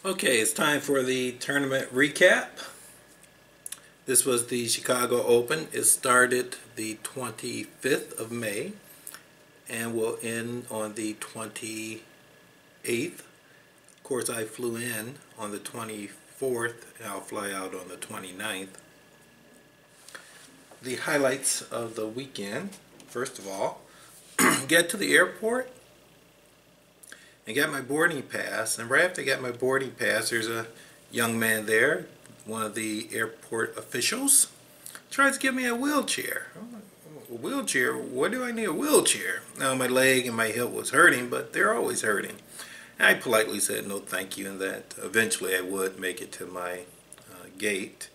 Okay, it's time for the tournament recap. This was the Chicago Open. It started the 25th of May and will end on the 28th. Of course, I flew in on the 24th and I'll fly out on the 29th. The highlights of the weekend, first of all, get to the airport and got my boarding pass, and right after I got my boarding pass, there's a young man there, one of the airport officials, tries to give me a wheelchair. A wheelchair? What do I need a wheelchair? Now my leg and my hip was hurting, but they're always hurting. And I politely said no thank you, and that eventually I would make it to my gate.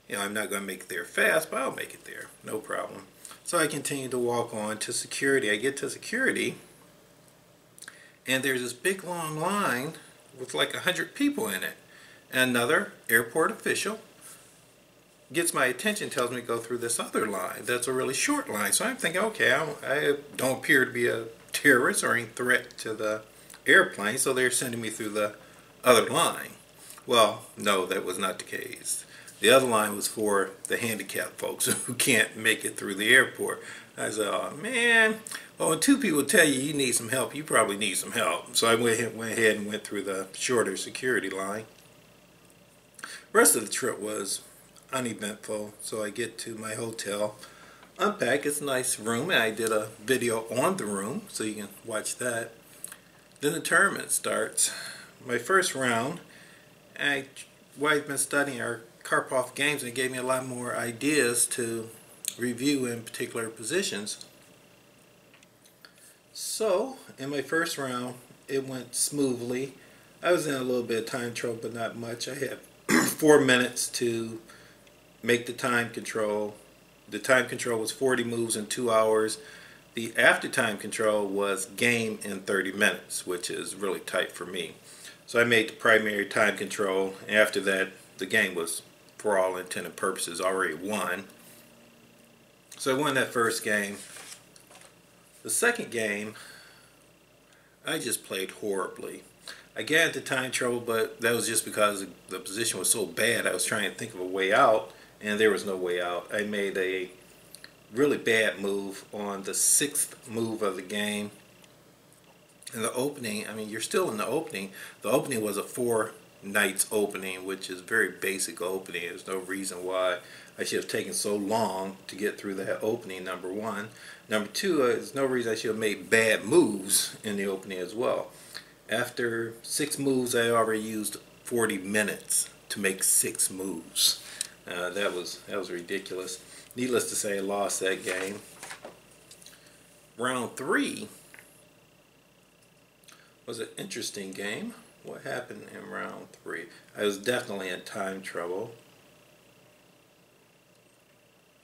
You know, I'm not going to make it there fast, but I'll make it there, no problem. So I continue to walk on to security. I get to security, and there's this big long line with like 100 people in it. And another airport official gets my attention, tells me to go through this other line. That's a really short line. So I'm thinking, okay, I don't appear to be a terrorist or any threat to the airplane, so they're sending me through the other line. Well, no, that was not the case. The other line was for the handicapped folks who can't make it through the airport. I said, oh man, well, when two people tell you you need some help, you probably need some help. So I went ahead and went through the shorter security line. The rest of the trip was uneventful. So I get to my hotel, unpack. It's a nice room, and I did a video on the room, so you can watch that. Then the tournament starts. My first round, I've been studying our Karpov games, and it gave me a lot more ideas to review in particular positions. So in my first round it went smoothly. I was in a little bit of time trouble, but not much. I had 4 minutes to make the time control. The time control was 40 moves in 2 hours. The after time control was game in 30 minutes, which is really tight for me. So I made the primary time control, and after that the game was, for all intent and purposes, already won. So I won that first game. The second game, I just played horribly. I got into time trouble, but that was just because the position was so bad. I was trying to think of a way out, and there was no way out. I made a really bad move on the 6th move of the game. In the opening, I mean, you're still in the opening. The opening was a 4 knights opening, which is very basic opening. There's no reason why I should have taken so long to get through that opening, number one. Number two, there's no reason I should have made bad moves in the opening as well. After 6 moves, I already used 40 minutes to make 6 moves. That was ridiculous. Needless to say, I lost that game. Round 3 was an interesting game. What happened in round 3? I was definitely in time trouble.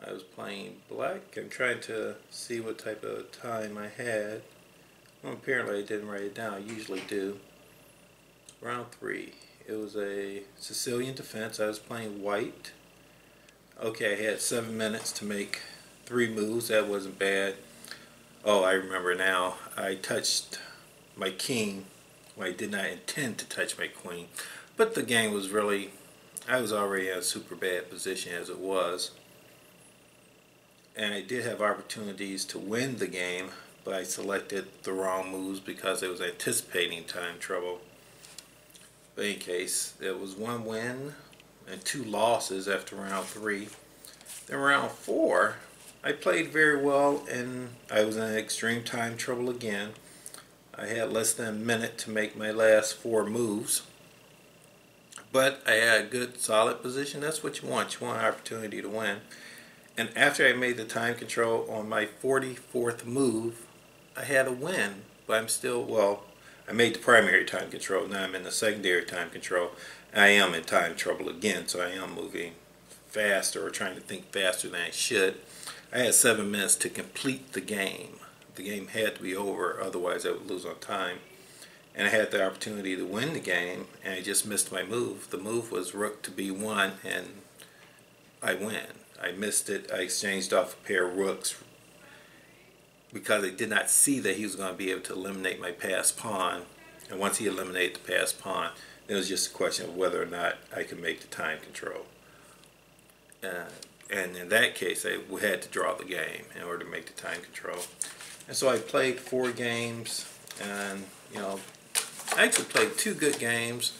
I was playing black. I'm trying to see what type of time I had. Well, apparently I didn't write it down. I usually do. Round 3. It was a Sicilian defense. I was playing white. Okay, I had 7 minutes to make 3 moves. That wasn't bad. Oh, I remember now. I touched my king. Well, I did not intend to touch my queen. But the game was really, I was already in a super bad position as it was. And I did have opportunities to win the game, but I selected the wrong moves because I was anticipating time trouble. But in any case, there was 1 win and 2 losses after round 3. Then round 4, I played very well, and I was in extreme time trouble again. I had less than a minute to make my last 4 moves. But I had a good solid position. That's what you want. You want an opportunity to win. And after I made the time control on my 44th move, I had a win. But I'm still, well, I made the primary time control. Now I'm in the secondary time control. I am in time trouble again, so I am moving faster or trying to think faster than I should. I had 7 minutes to complete the game. The game had to be over, otherwise I would lose on time. And I had the opportunity to win the game, and I just missed my move. The move was rook to b1, and I win. I missed it. I exchanged off a pair of rooks because I did not see that he was going to be able to eliminate my passed pawn. And once he eliminated the passed pawn, It was just a question of whether or not I could make the time control. And in that case, I had to draw the game in order to make the time control. And so I played 4 games, and I actually played 2 good games.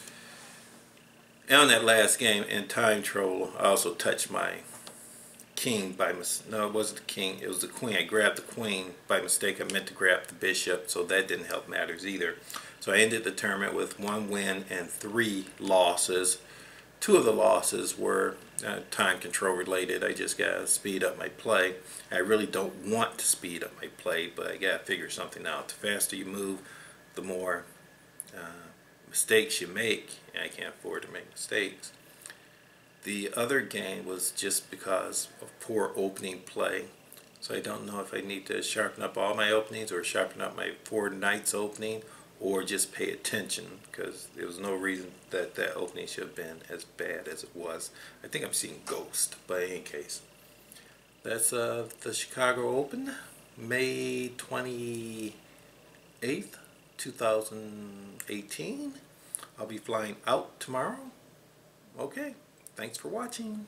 And on that last game in time control, I also touched my king by mistake. No, it wasn't the king, it was the queen. I grabbed the queen by mistake. I meant to grab the bishop, so that didn't help matters either. So I ended the tournament with 1 win and 3 losses. 2 of the losses were time control related. I just got to speed up my play. I really don't want to speed up my play, but I got to figure something out. The faster you move, the more mistakes you make. I can't afford to make mistakes. The other game was just because of poor opening play. So I don't know if I need to sharpen up all my openings or sharpen up my 4 knights opening, or just pay attention, because there was no reason that that opening should have been as bad as it was. I think I'm seeing ghost, but in any case. That's the Chicago Open, May 28th, 2018. I'll be flying out tomorrow. Okay, thanks for watching.